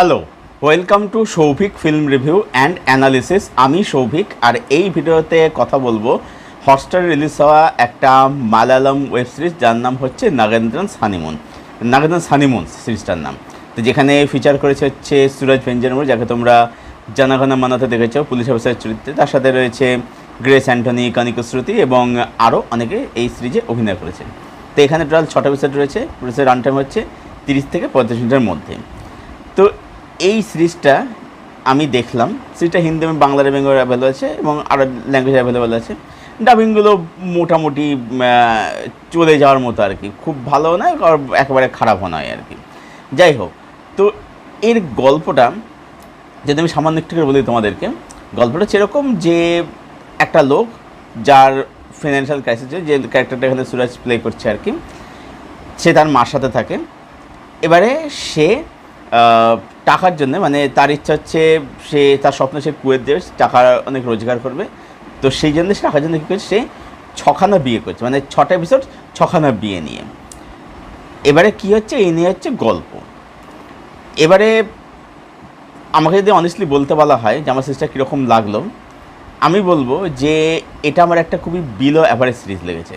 Hello, welcome to Souvik film review and analysis. আমি সৌভিক, আর এই ভিডিওতে কথা বলবো হটস্টারে রিলিজ হওয়া একটা মালায়ালাম ওয়েব সিরিজ যার নাম হচ্ছে নাগেন্দ্রানস হানিমুন সিরিজটার নাম। তো যেখানে ফিচার করেছে হচ্ছে সুরজ ভেঞ্জানমুর, যাকে তোমরা জানাগানা মানাতে দেখেছো পুলিশ অফিসারের চরিত্রে। তার সাথে রয়েছে গ্রেস অ্যান্টনি, কনিকা শ্রুতি এবং আরও অনেকে এই সিরিজে অভিনয় করেছে। তো এখানে টোটাল 6টা এপিসোড রয়েছে। পুলিশের রান টাইম হচ্ছে 30 থেকে 35 মিনিটের মধ্যে। তো এই সিরিজটা আমি দেখলাম, সিরিজটা হিন্দি এবং বাংলা ডাবিংও অ্যাভেলেবল আছে এবং আরও ল্যাঙ্গুয়েজ অ্যাভেলেবল আছে। ডাবিংগুলো মোটামুটি চলে যাওয়ার মতো আর কি, খুব ভালো নয় আর একেবারে খারাপও নয় আর কি। যাই হোক, তো এর গল্পটা যদি আমি সামান্য একটু করে বলি তোমাদেরকে, গল্পটা সেরকম যে একটা লোক যার ফিনান্সিয়াল ক্রাইসিস, যে ক্যারেক্টারটা এখানে সুরাজ প্লে করছে আর কি, সে তার মার সাথে থাকে। এবারে সে টাকার জন্য, মানে তার ইচ্ছা হচ্ছে সে তার স্বপ্ন সে কুয়েত দেবে, টাকা অনেক রোজগার করবে। তো সেই জন্য সে টাকার জন্য কী করছে, সে 6খানা বিয়ে করছে, মানে 6টা এপিসোড 6খানা বিয়ে নিয়ে। এবারে কি হচ্ছে, এই নিয়ে হচ্ছে গল্প। এবারে আমাকে যদি অনেস্টলি বলতে বলা হয় যে আমার সিরিজটা কীরকম লাগলো, আমি বলবো যে এটা আমার একটা খুবই বিলো অ্যাভারেজ সিরিজ লেগেছে।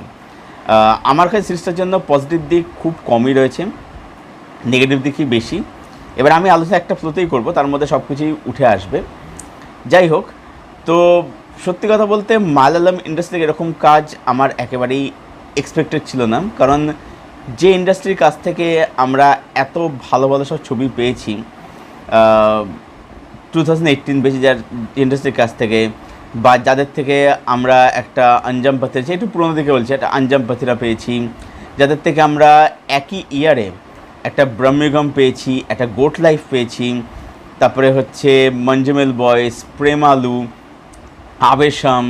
আমার কাছে সিরিজটার জন্য পজিটিভ দিক খুব কমই রয়েছে, নেগেটিভ দিকই বেশি। এবার আমি আলোচনা একটা ফ্লোতেই করব, তার মধ্যে সব কিছুই উঠে আসবে। যাই হোক, তো সত্যি কথা বলতে মালায়ালাম ইন্ডাস্ট্রির এরকম কাজ আমার একেবারেই এক্সপেক্টেড ছিল না। কারণ যে ইন্ডাস্ট্রির কাছ থেকে আমরা এত ভালো ভালো সব ছবি পেয়েছি 2018 বেশি, যার ইন্ডাস্ট্রির কাছ থেকে, বা যাদের থেকে আমরা একটা আঞ্জাম পাথিরা, একটু পুরোনো দিকে বলছি, একটা আঞ্জাম পাথিরা পেয়েছি, যাদের থেকে আমরা একই ইয়ারে একটা ব্রহ্মিগম পেয়েছি, একটা গোট লাইফ পেয়েছি, তারপরে হচ্ছে মঞ্জমেল বয়েস, প্রেমালু, আবেশাম।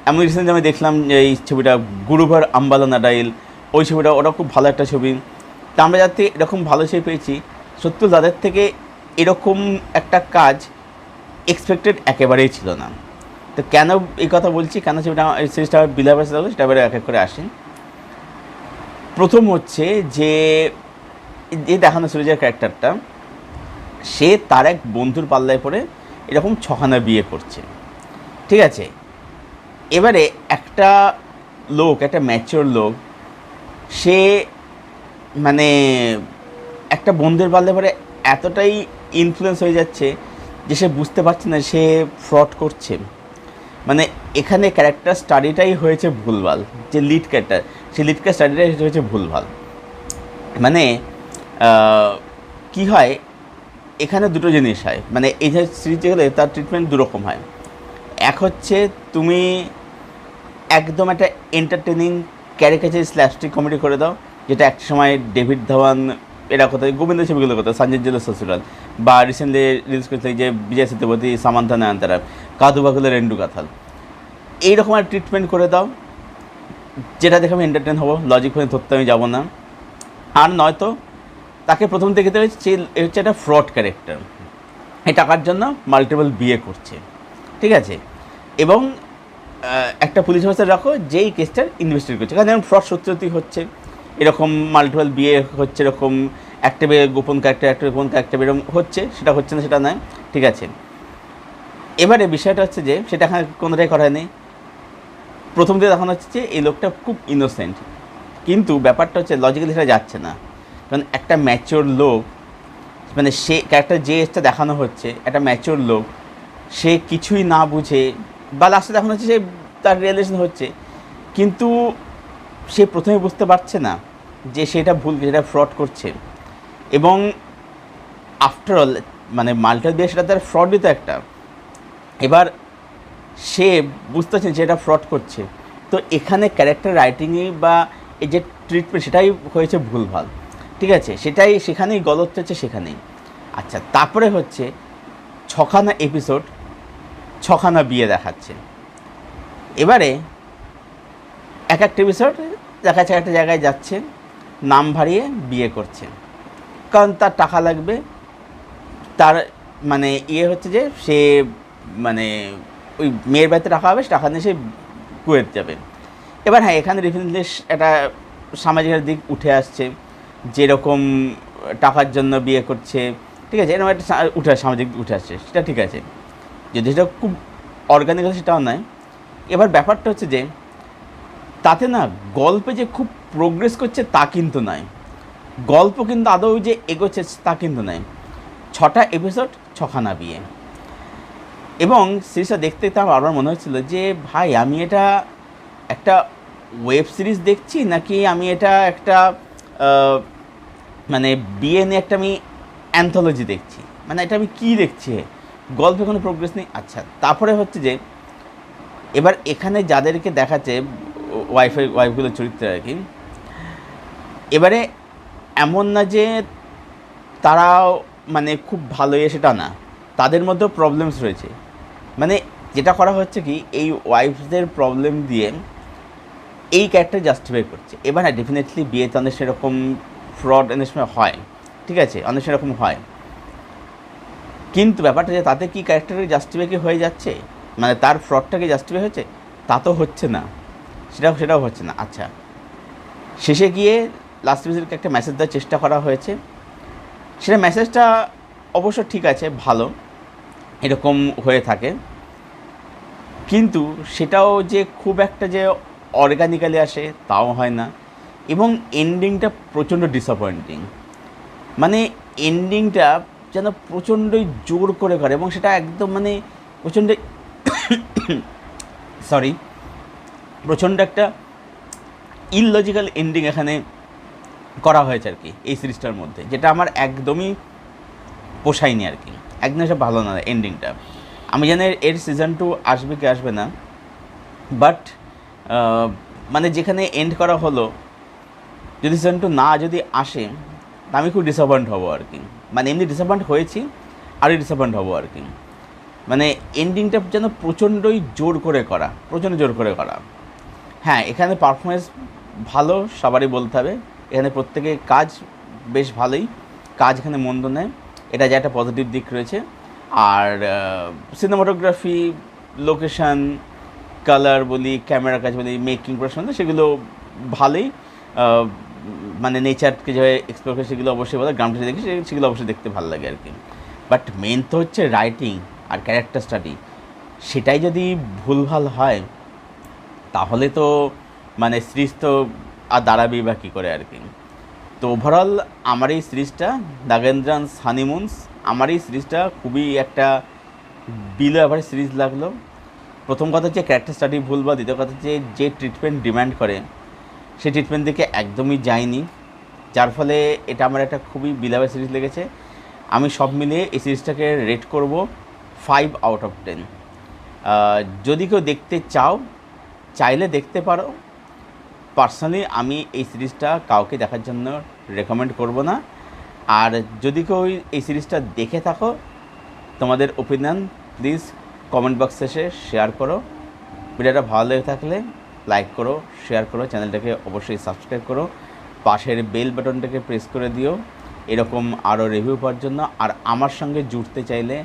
এমন রিসেন্ট আমি দেখলাম এই ছবিটা গুরুভার আম্বালা নাডাইল, ওই ছবিটা, ওটা খুব ভালো একটা ছবি। তা আমরা যাতে এরকম ভালো ছবি পেয়েছি, সত্যি তাদের থেকে এরকম একটা কাজ এক্সপেক্টেড একেবারেই ছিল না। তো কেন এই কথা বলছি, কেন ছবিটা এই সিরিজটা বিলাভার্স লাগলো, সেটা এবারে এক এক করে আসেন। প্রথম হচ্ছে যে দেখানো সুরজের ক্যারেক্টারটা, সে তার এক বন্ধুর পাল্লায় পড়ে এরকম 6খানা বিয়ে করছে, ঠিক আছে। এবারে একটা লোক, একটা ম্যাচিওর লোক, সে মানে একটা বন্ধুর পাল্লায় পড়ে এতটাই ইনফ্লুয়েন্স হয়ে যাচ্ছে যে সে বুঝতে পারছে না সে ফ্রড করছে। মানে এখানে ক্যারেক্টার স্টাডিটাই হয়েছে ভুলভাল। যে লিড ক্যারেক্টার, সেই লিড ক্যারেক্টার স্টাডিটাই হয়েছে ভুলভাল। মানে কি হয়, এখানে দুটো জিনিস হয়, মানে এই যে সিরিজে গেলে তার ট্রিটমেন্ট দুরকম হয়। এক হচ্ছে তুমি একদম একটা এন্টারটেনিং ক্যারিকেচার স্ল্যাপস্টিক কমেডি করে দাও, যেটা একটা সময় ডেভিড ধাওয়ান এরা কোথায়, গোবিন্দ ছবিগুলো কোথায়, সঞ্জয় জেলা সসুরাল, বা রিসেন্টলি রিলিজ করেছে যে বিজয় সেতুপতি, সামান্থা নয়নতারা, কাদু বাকুলা, রেন্ডু কাথাল, এইরকম একটা ট্রিটমেন্ট করে দাও, যেটা দেখে আমি এন্টারটেন হবো, লজিক হয়ে ধরতে আমি যাবো না। আর নয়তো তাকে প্রথম থেকে হচ্ছে একটা ফ্রড ক্যারেক্টার, এই টাকার জন্য মাল্টিপল বিয়ে করছে, ঠিক আছে। এবং একটা পুলিশ অফিসার রাখো যেই কেসটার ইনভেস্টিগেট করছে, কারণ যেমন ফ্রড সত্যি হচ্ছে, এরকম মাল্টিপল বিয়ে হচ্ছে, এরকম একটা বিয়ে গোপন ক্যারেক্টার, একটা গোপন ক্যারেক্টার এরকম হচ্ছে, সেটা হচ্ছে না সেটা নয়, ঠিক আছে। এবারে বিষয়টা হচ্ছে যে সেটা এখানে কোনোটাই করা নেই। প্রথম থেকে দেখানো হচ্ছে যে এই লোকটা খুব ইনোসেন্ট, কিন্তু ব্যাপারটা হচ্ছে লজিক্যালি সেটা যাচ্ছে না। কারণ একটা ম্যাচিওর লোক, মানে সে ক্যারেক্টার যে এজটা দেখানো হচ্ছে, একটা ম্যাচিওর লোক, সে কিছুই না বুঝে, বা লাস্টে দেখানো হচ্ছে সে তার রিয়েলাইজেশন হচ্ছে, কিন্তু সে প্রথমে বুঝতে পারছে না যে সেটা ভুল, সেটা ফ্রড করছে। এবং আফটারঅল মানে মাল্টিপল বিয়ে, সেটা তার ফ্রডই তো একটা। এবার সে বুঝতে পারছে যে এটা ফ্রড করছে। তো এখানে ক্যারেক্টার রাইটিংয়ে বা এই যে ট্রিটমেন্ট, সেটাই হয়েছে ভুলভাল, ঠিক আছে। সেটাই সেখানেই গলত হচ্ছে, সেখানেই। আচ্ছা, তারপরে হচ্ছে 6খানা এপিসোড 6খানা বিয়ে দেখাচ্ছে। এবারে এক একটা এপিসোড দেখা যাচ্ছে একটা জায়গায় যাচ্ছে, নাম ভারিয়ে বিয়ে করছে, কারণ তার টাকা লাগবে। তার মানে ইয়ে হচ্ছে যে সে মানে ওই মেয়ের বাড়িতে টাকা হবে, টাকা নিয়ে সে কুয়েত যাবে। এবার হ্যাঁ, এখানে রিফিনেটলি একটা সামাজিক দিক উঠে আসছে, যেরকম টাকার জন্য বিয়ে করছে, ঠিক আছে, এরকম একটা উঠে আসে, সামাজিক উঠে আসছে, সেটা ঠিক আছে, যদি সেটা খুব অর্গানিক আছে সেটাও নয়। এবার ব্যাপারটা হচ্ছে যে তাতে না গল্পে যে খুব প্রোগ্রেস করছে তা কিন্তু নয়, গল্প কিন্তু আদৌ যে এগোচ্ছে তা কিন্তু নয়। 6টা এপিসোড 6খানা বিয়ে, এবং সিরিজটা দেখতে দেখতে আমার বারবার মনে হচ্ছিলো যে ভাই আমি এটা একটা ওয়েব সিরিজ দেখছি নাকি আমি এটা একটা মানে বিয়ে নিয়ে একটা আমি অ্যান্থোলজি দেখছি, মানে এটা আমি কী দেখছি, গল্পে কোনো প্রোগ্রেস নেই। আচ্ছা, তারপরে হচ্ছে যে এবার এখানে যাদেরকে দেখাচ্ছে ওয়াইফগুলোর চরিত্র আর কি, এবারে এমন না যে তারাও মানে খুব ভালোই সেটা না, তাদের মধ্যেও প্রবলেমস রয়েছে। মানে যেটা করা হচ্ছে কি, এই ওয়াইফদের প্রবলেম দিয়ে এই ক্যারেক্টার জাস্টিফাই করছে। এবার হ্যাঁ, ডেফিনেটলি বিয়েতে অনেক সেরকম ফ্রড অনেক সময় হয়, ঠিক আছে, অনেক সেরকম হয়, কিন্তু ব্যাপারটা যে তাতে কি ক্যারেক্টারের জাস্টিফাই কি হয়ে যাচ্ছে, মানে তার ফ্রডটা কি জাস্টিফাই হচ্ছে, তা তো হচ্ছে না, সেটাও হচ্ছে না। আচ্ছা, শেষে গিয়ে লাস্ট এপিসোডকে একটা মেসেজ দেওয়ার চেষ্টা করা হয়েছে, সেটা মেসেজটা অবশ্য ঠিক আছে, ভালো, এরকম হয়ে থাকে, কিন্তু সেটাও যে খুব একটা যে অর্গানিক্যালি আসে তাও হয় না, এবং এন্ডিংটা প্রচণ্ড ডিসঅ্যাপয়েন্টিং। মানে এন্ডিংটা যেন প্রচণ্ডই জোর করে এবং সেটা একদম মানে প্রচণ্ড সরি প্রচণ্ড একটা ইললজিক্যাল এন্ডিং এখানে করা হয়েছে আর কি এই সিরিজটার মধ্যে, যেটা আমার একদমই পোষায়নি আর কি, একদম সব ভালো না এন্ডিংটা। আমি জানি এর সিজন 2 আসবে কি আসবে না, বাট মানে যেখানে এন্ড করা হলো, যদি সিজন 2 না যদি আসে তা আমি খুব ডিসঅ্যাপয়েন্ট হবো আর কি, মানে এমনি ডিসঅ্যাপয়েন্ট হয়েছি আরও ডিসঅ্যাপয়েন্ট হবো আর কি। মানে এন্ডিংটা যেন প্রচণ্ডই জোর করে করা, প্রচণ্ড জোর করে করা। হ্যাঁ, এখানে পারফরমেন্স ভালো সবারই বলতে হবে, এখানে প্রত্যেকে কাজ বেশ ভালোই, কাজ এখানে মন্দ নেয়, এটা যে একটা পজিটিভ দিক রয়েছে। আর সিনেমাটোগ্রাফি, লোকেশান, কালার বলি, ক্যামেরার কাজ বলি, মেকিং প্রশ্ন, সেগুলো ভালোই, মানে নেচারকে যেভাবে এক্সপ্লোর করে সেগুলো অবশ্যই ভালো, গ্রাউন্ডে দেখি সেগুলো অবশ্যই দেখতে ভালো লাগে আর কি। বাট মেন তো হচ্ছে রাইটিং আর ক্যারেক্টার স্টাডি, সেটাই যদি ভুলভাল হয় তাহলে তো মানে সিরিজ তো আর দাঁড়াবেই বা কী করে আর কি। তো ওভারঅল আমার এই সিরিজটা নাগেন্দ্রানস হানিমুনস, আমার এই সিরিজটা খুবই একটা বিলো অ্যাভারেজ সিরিজ লাগলো। প্রথম কথা হচ্ছে ক্যারেক্টার স্টাডি ভুল, বা দ্বিতীয় কথা হচ্ছে যে ট্রিটমেন্ট ডিম্যান্ড করে সেই ট্রিটমেন্ট দিকে একদমই যায়নি, যার ফলে এটা আমার একটা খুবই বিলো অ্যাভারেজ সিরিজ লেগেছে। আমি সব মিলিয়ে এই সিরিজটাকে রেট করব 5 আউট অফ 10। যদি কেউ দেখতে চাইলে দেখতে পারো, পার্সোনালি আমি এই সিরিজটা কাউকে দেখার জন্য রেকমেন্ড করব না। আর যদি কেউ এই সিরিজটা দেখে থাকো, তোমাদের ওপিনিয়ন প্লিজ কমেন্ট বক্সে এসে শেয়ার করো। ভিডিওটা ভালো লেগে থাকলে লাইক করো, শেয়ার করো, চ্যানেলটাকে অবশ্যই সাবস্ক্রাইব করো, পাশের বেল বাটনটাকে প্রেস করে দিও এরকম আরও রিভিউ পাওয়ার জন্য। আর আমার সঙ্গে জুড়তে চাইলে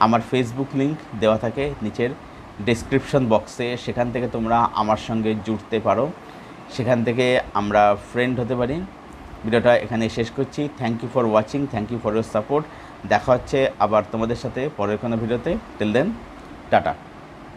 আমার ফেসবুক লিঙ্ক দেওয়া থাকে নিচের ডেসক্রিপশন বক্সে, সেখান থেকে তোমরা আমার সঙ্গে জুড়তে পারো, সেখান থেকে আমরা ফ্রেন্ড হতে পারি। ভিডিওটা এখানে শেষ করছি। Thank you for watching, thank you for your support. দেখা হচ্ছে আবার তোমাদের সাথে পরের কোনো ভিডিওতে। Till then, tata.